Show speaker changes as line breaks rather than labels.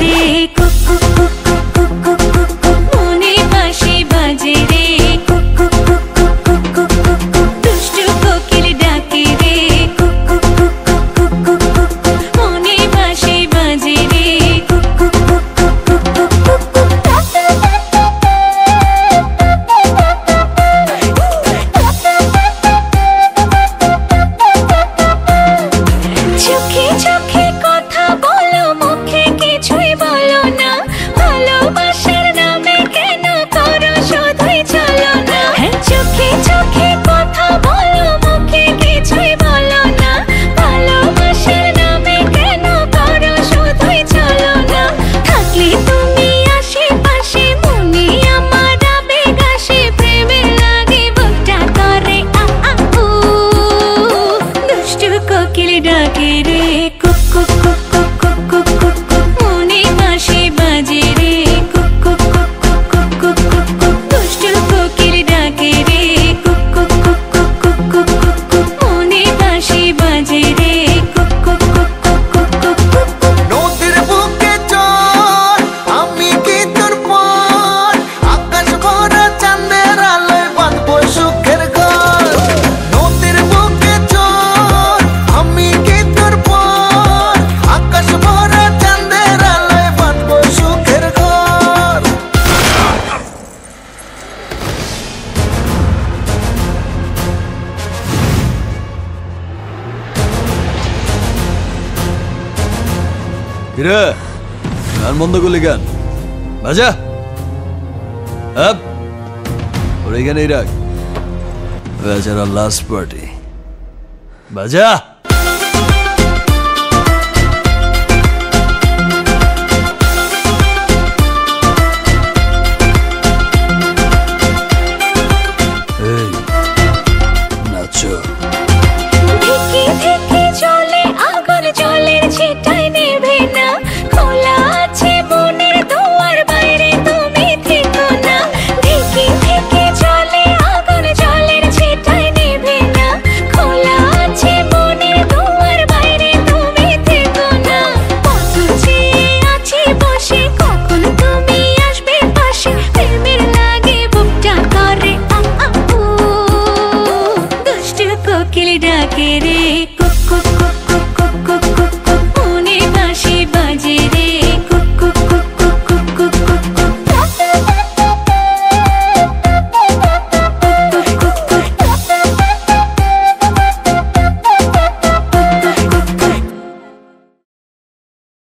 রে cook cook cook cook cook cook cook মনে বাঁশি বাজে রে cook cook cook cook cook cook cook দুষ্টু কোকিল ডাকে রে cook cook cook cook cook cook cook মনে বাঁশি বাজে রে cook cook cook cook cook cook cook চোখে চোখে কথা বলো মুখে কিছুই বলো না ভালোবাসার নামে কেন করো শুধুই চলো না চোখে চোখে কথা বলো মুখে কিছুই বলো না ভালোবাসার নামে কেন করো শুধুই চলো না থাকলে তুমি আশেপাশে মনে আমার আবেগ আসে প্রেমে লাগে বুকটা করে আ আ উ দুষ্টু কোকিল ডাকে রে cook cook cook cook cook cook cook cook মনে বাঁশি বাজে রে cook cook cook cook cook cook cook cook দুষ্টু কোকিল ডাকে রে cook cook cook cook cook cook cook cook মনে বাঁশি বাজে রে cook cook cook cook cook cook cook cook
নদীর বুকে চল আমি কি তোর পর আকাশ ভরা চাঁদের আলোয় বাঁধবো সুখের ঘর নদীর বুকে চল আমি কি তোর পর আকাশ ভরা চাঁদের আলোয় বাঁধবো সুখের ঘর
কিরে গান বন্ধ করলি গান বাজা আপ ওর এখানেই রাখ বেচারা লাস্ট পার্টি বাজা এই নাচো
ধিকি ধিকি চলে আগুন জলের ছিটায় নেভে না খোলা আছে মনের দুয়ার বাইরে তুমি থেকো না ধিকি ধিকি চলে আগুন জলের ছিটায় নেভে না খোলা আছে মনের দুয়ার বাইরে তুমি থেকো না কত চেয়ে আছি বসে কখন তুমি আসবে পাশে প্রেমের লাগে বুকটা করে আ আ উ দুষ্টু কোকিল ডাকে রে